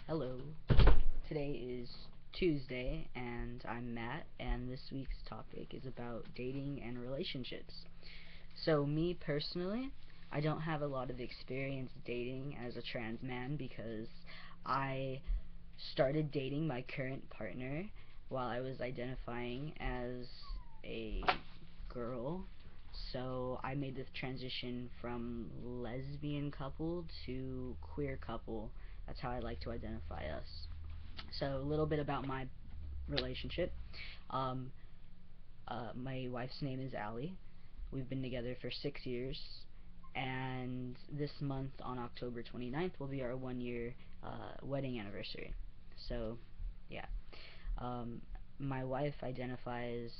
Hello. Today is Tuesday, and I'm Matt, and this week's topic is about dating and relationships. So, me personally, I don't have a lot of experience dating as a trans man because I started dating my current partner while I was identifying as a girl. So I made the transition from lesbian couple to queer couple. That's how I like to identify us. So a little bit about my relationship. Um, my wife's name is Allie. We've been together for 6 years, and this month on October 29th will be our 1 year wedding anniversary. So, yeah. Um, my wife identifies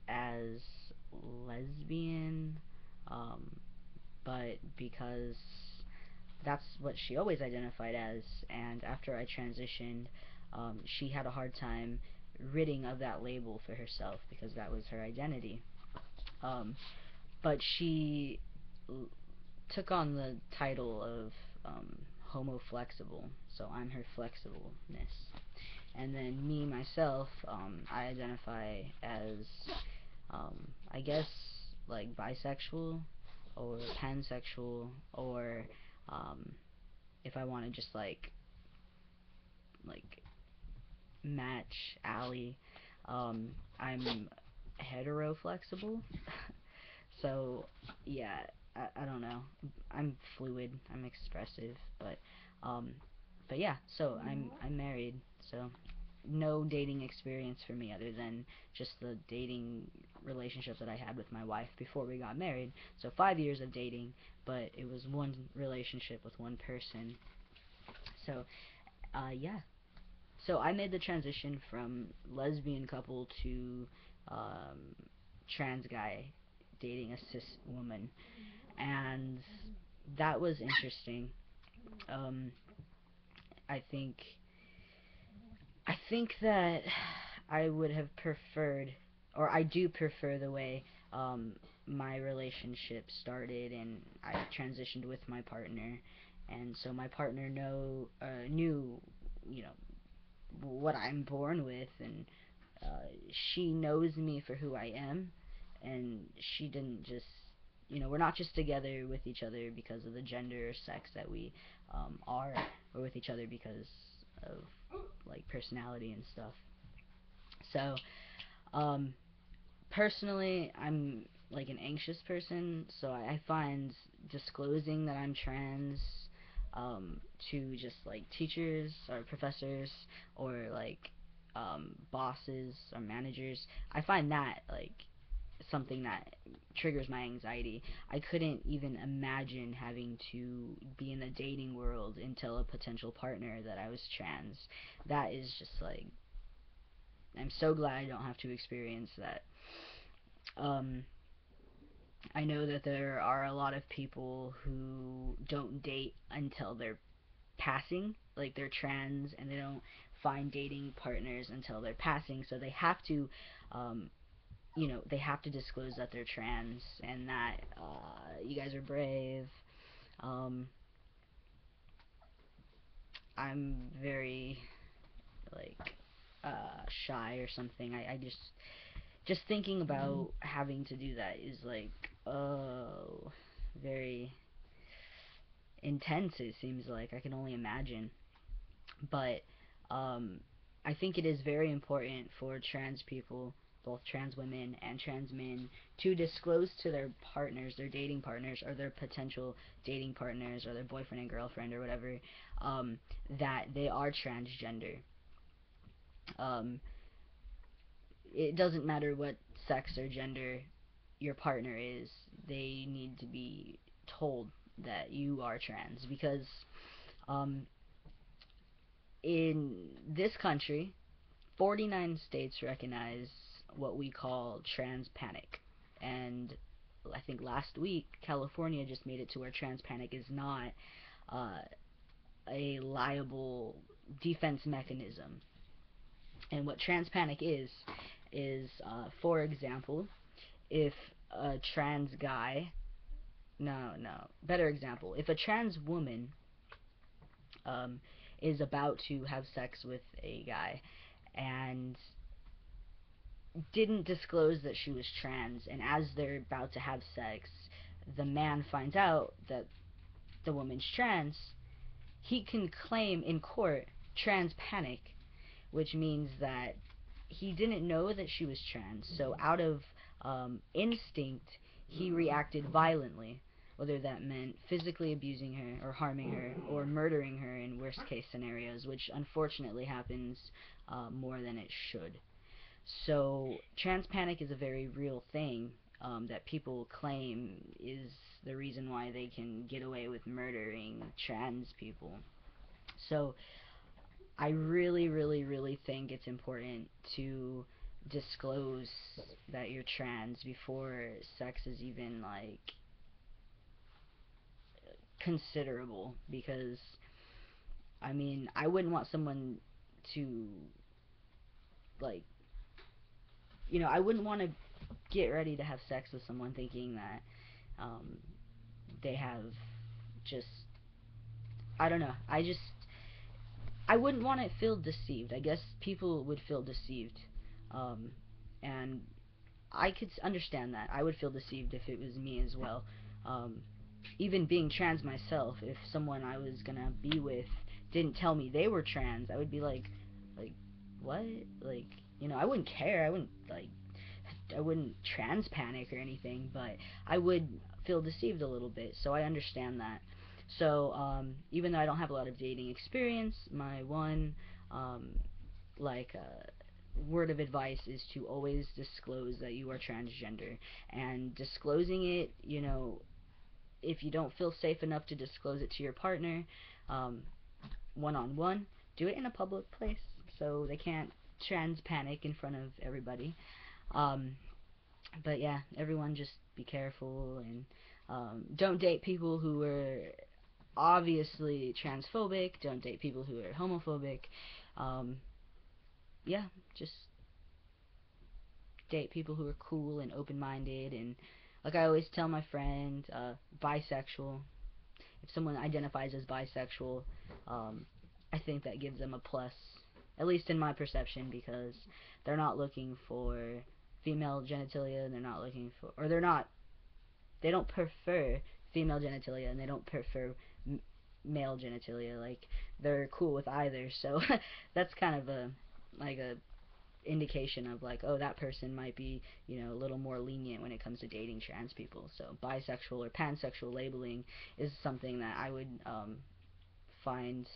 as lesbian, um, but because that's what she always identified as, and after I transitioned, she had a hard time ridding of that label for herself because that was her identity. Um, but she took on the title of homo flexible, so I'm her flexibleness. And then me myself, I identify as, I guess, like bisexual or pansexual, or um, if I want to just like match Allie, I'm hetero flexible. So yeah, I don't know. I'm fluid. I'm expressive, um, but yeah. So I'm married. So no dating experience for me other than just the dating relationship that I had with my wife before we got married. So 5 years of dating, but it was one relationship with one person. So yeah. So I made the transition from lesbian couple to um, trans guy dating a cis woman, and that was interesting. Um, I think I think that I would have preferred, or I do prefer the way um, my relationship started, and I transitioned with my partner, and so my partner knew, you know, what I'm born with, and she knows me for who I am, and she didn't just, we're not just together with each other because of the gender or sex that we are. We're with each other because of like personality and stuff. So, um, personally, I'm like an anxious person, so I find disclosing that I'm trans to just like teachers or professors or like bosses or managers, I find that like something that triggers my anxiety. I couldn't even imagine having to be in the dating world and tell a potential partner that I was trans. That is just like, I'm so glad I don't have to experience that. Um, I know that there are a lot of people who don't date until they're passing, like they're trans and they don't find dating partners until they're passing, so they have to, um, they have to disclose that they're trans, and that you guys are brave. Um, I'm very like shy or something. I just thinking about having to do that is like, oh, very intense. It seems like I can only imagine, but um, I think it is very important for trans people, both trans women and trans men, to disclose to their partners, their dating partners, or their potential dating partners, or their boyfriend and girlfriend, or whatever, that they are transgender. Um, it doesn't matter what sex or gender your partner is, they need to be told that you are trans because um, in this country, 49 states recognize what we call trans panic. And I think last week, California just made it to where trans panic is not uh, a liable defense mechanism. And what trans panic is, for example, if a trans guy, no, no, better example, if a trans woman um, is about to have sex with a guy and didn't disclose that she was trans, and as they're about to have sex, the man finds out that the woman's trans, he can claim in court trans panic, which means that he didn't know that she was trans, so out of instinct, he reacted violently, whether that meant physically abusing her, or harming her, or murdering her in worst case scenarios, which unfortunately happens more than it should. So trans panic is a very real thing that people claim is the reason why they can get away with murdering trans people. So I really, really, really think it's important to disclose that you're trans before sex is even like considerable, because I mean, I wouldn't want someone to like, I wouldn't want to get ready to have sex with someone thinking that um, they have just, I don't know. I wouldn't want to feel deceived. I guess people would feel deceived, um, and I could understand that. I would feel deceived if it was me as well. Um, Even being trans myself, if someone I was gonna be with didn't tell me they were trans, I would be like, what? Like, I wouldn't care. I wouldn't trans panic or anything, but I would feel deceived a little bit. So I understand that. So even though I don't have a lot of dating experience, my one um, like word of advice is to always disclose that you are transgender, and disclosing it, if you don't feel safe enough to disclose it to your partner, um, one on one, do it in a public place so they can't trans panic in front of everybody. Um, but yeah, everyone just be careful, and don't date people who are obviously transphobic. Don't date people who are homophobic. Um, yeah, just date people who are cool and open-minded, and like I always tell my friends, bisexual. If someone identifies as bisexual, I think that gives them a plus, at least in my perception, because they're not looking for female genitalia, and they're not looking for, or they don't prefer female genitalia, and they don't prefer male genitalia. Like, they're cool with either. So that's kind of a indication of like, oh, that person might be, a little more lenient when it comes to dating trans people. So bisexual or pansexual labeling is something that I would find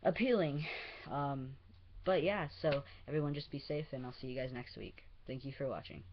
appealing. Um, but yeah, so everyone just be safe, and I'll see you guys next week. Thank you for watching.